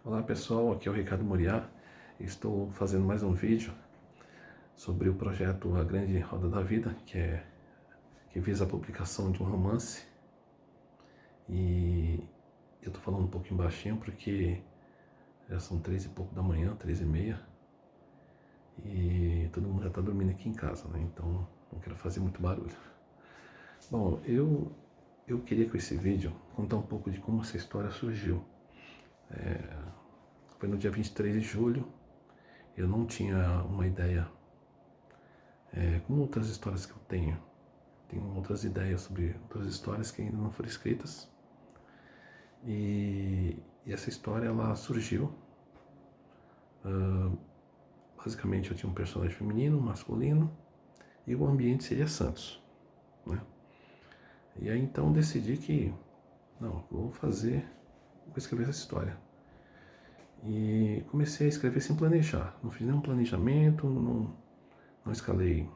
Olá pessoal, aqui é o Ricardo Moriá. Estou fazendo mais um vídeo sobre o projeto A Grande Roda da Vida, que visa a publicação de um romance. E eu estou falando um pouquinho baixinho porque já são 3 e pouco da manhã, 3:30, e todo mundo já está dormindo aqui em casa, né? Então não quero fazer muito barulho. Bom, eu queria com esse vídeo contar um pouco de como essa história surgiu. Foi no dia 23 de julho. Eu não tinha uma ideia, como outras histórias que eu tenho outras ideias sobre outras histórias que ainda não foram escritas. E essa história, ela surgiu, basicamente eu tinha um personagem feminino, um masculino, e o ambiente seria Santos, né? E aí então decidi que, não, vou escrever essa história. E comecei a escrever sem planejar, não fiz nenhum planejamento, não escalei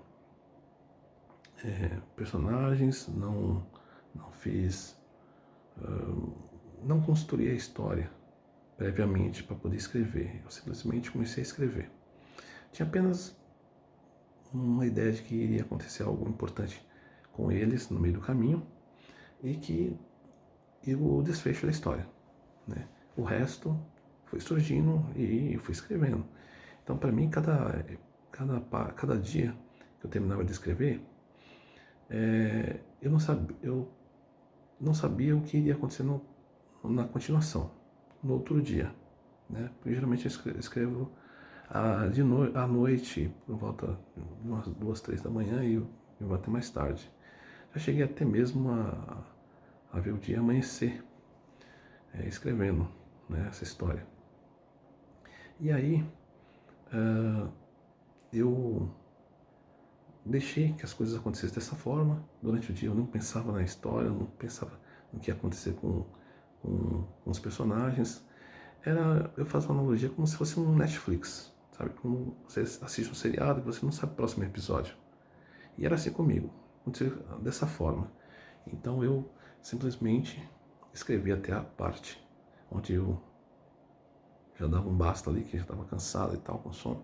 personagens, não fiz, não construí a história previamente para poder escrever. Eu simplesmente comecei a escrever. Tinha apenas uma ideia de que iria acontecer algo importante com eles no meio do caminho e o desfecho da história, né? O resto foi surgindo e eu fui escrevendo. Então, para mim, cada dia que eu terminava de escrever, eu não sabia o que iria acontecer na continuação, no outro dia, né? Porque geralmente eu escrevo à noite, por volta de umas 2, 3 da manhã, e eu vou até mais tarde. Já cheguei até mesmo a ver o dia amanhecer, escrevendo, né, essa história. E aí, eu deixei que as coisas acontecessem dessa forma. Durante o dia eu não pensava na história, não pensava no que ia acontecer com os personagens. Eu faço uma analogia como se fosse um Netflix, sabe? Como você assiste um seriado e você não sabe o próximo episódio. E era assim comigo, aconteceu dessa forma. Então eu simplesmente escrevi até a parte onde eu já dava um basta ali, que já estava cansado e tal, com sono,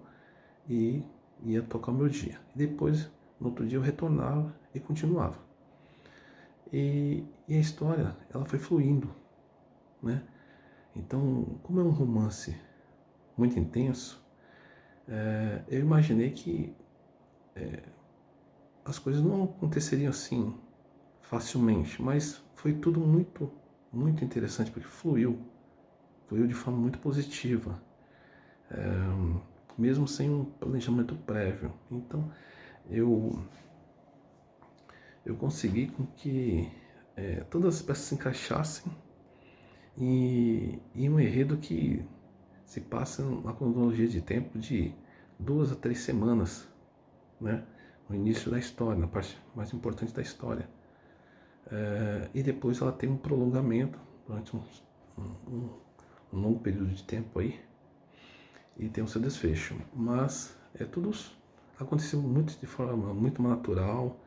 e ia tocar o meu dia. E depois, no outro dia, eu retornava e continuava. E a história, ela foi fluindo, né? Então, como é um romance muito intenso, eu imaginei que as coisas não aconteceriam assim facilmente, mas foi tudo muito, muito interessante, porque fluiu de forma muito positiva, mesmo sem um planejamento prévio. Então, eu consegui com que todas as peças se encaixassem em um enredo que se passa uma cronologia de tempo de 2 a 3 semanas, né? No início da história, na parte mais importante da história. E depois ela tem um prolongamento durante um longo período de tempo aí, e tem o seu desfecho. Mas tudo aconteceu muito de forma muito natural,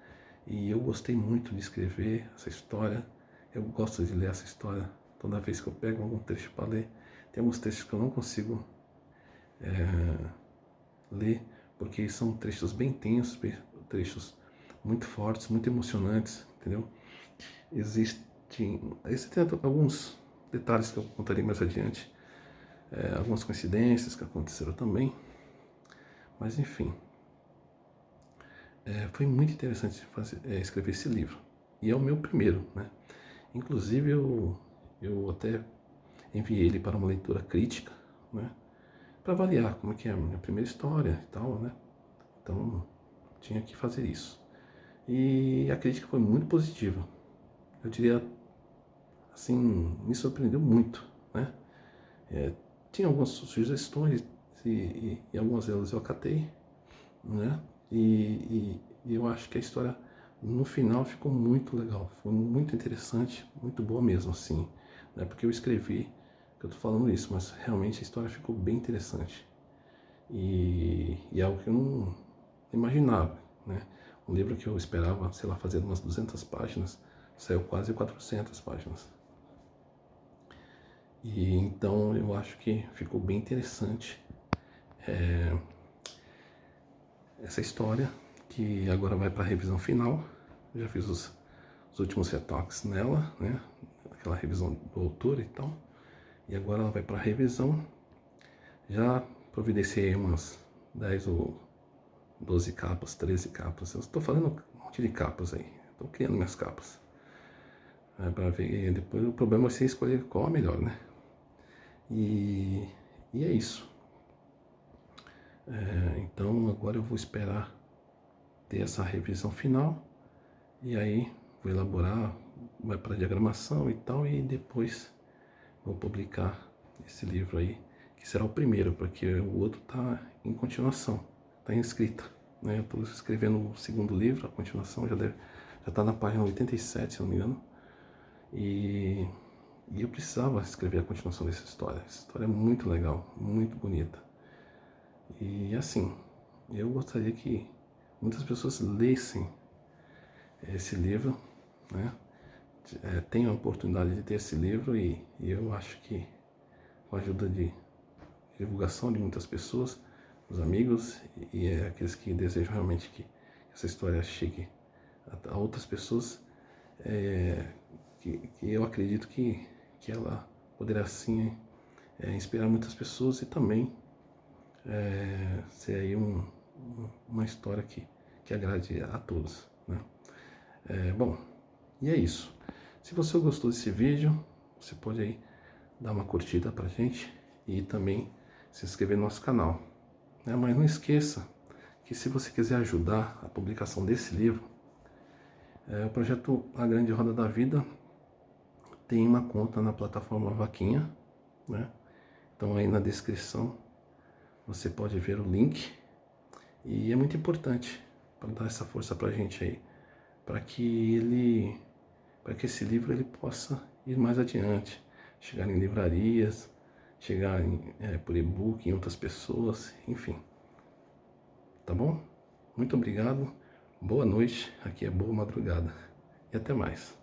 e eu gostei muito de escrever essa história. Eu gosto de ler essa história toda vez que eu pego algum trecho para ler. Tem alguns trechos que eu não consigo ler, porque são trechos bem tensos, trechos muito fortes, muito emocionantes, entendeu? Existem alguns detalhes que eu contarei mais adiante, algumas coincidências que aconteceram também, mas enfim, foi muito interessante escrever esse livro, e é o meu primeiro, né? Inclusive eu até enviei ele para uma leitura crítica, né? Para avaliar como é que é a minha primeira história e tal, né? Então tinha que fazer isso. E a crítica foi muito positiva. Eu diria assim, me surpreendeu muito, né? Tinha algumas sugestões e algumas delas eu acatei, né? E eu acho que a história no final ficou muito legal, foi muito interessante, muito boa mesmo, assim. Não é porque eu escrevi que eu tô falando isso, mas realmente a história ficou bem interessante. E é algo que eu não imaginava, né? Um livro que eu esperava, sei lá, fazer umas 200 páginas, saiu quase 400 páginas. E então eu acho que ficou bem interessante essa história, que agora vai para a revisão final. Eu já fiz os últimos retoques nela, né? Aquela revisão do autor e tal. E agora ela vai para a revisão. Já providenciei umas 10 ou 12 capas, 13 capas. Eu estou fazendo um monte de capas aí. Estou criando minhas capas. Para ver depois. O problema vai ser escolher qual a melhor, né? E é isso. Então agora eu vou esperar ter essa revisão final. E aí vou elaborar, vai para diagramação e tal. E depois vou publicar esse livro aí, que será o primeiro, porque o outro está em continuação, está em escrita, né? Eu estou escrevendo o segundo livro, a continuação já está na página 87, se não me engano, e eu precisava escrever a continuação dessa história. Essa história é muito legal, muito bonita, e assim, eu gostaria que muitas pessoas lessem esse livro, né? Tenham a oportunidade de ter esse livro, e eu acho que com a ajuda de divulgação de muitas pessoas, os amigos e aqueles que desejam realmente que essa história chegue a outras pessoas, que eu acredito que ela poderá sim inspirar muitas pessoas e também ser aí uma história que agrade a todos, né? Bom, e é isso. Se você gostou desse vídeo, você pode aí dar uma curtida pra gente e também se inscrever no nosso canal, né? Mas não esqueça que se você quiser ajudar a publicação desse livro, o projeto A Grande Roda da Vida tem uma conta na plataforma Vaquinha, né? Então aí na descrição você pode ver o link, e é muito importante para dar essa força pra gente aí, para que esse livro ele possa ir mais adiante, chegar em livrarias, chegar por e-book em outras pessoas, enfim. Tá bom? Muito obrigado, boa noite, aqui é boa madrugada e até mais.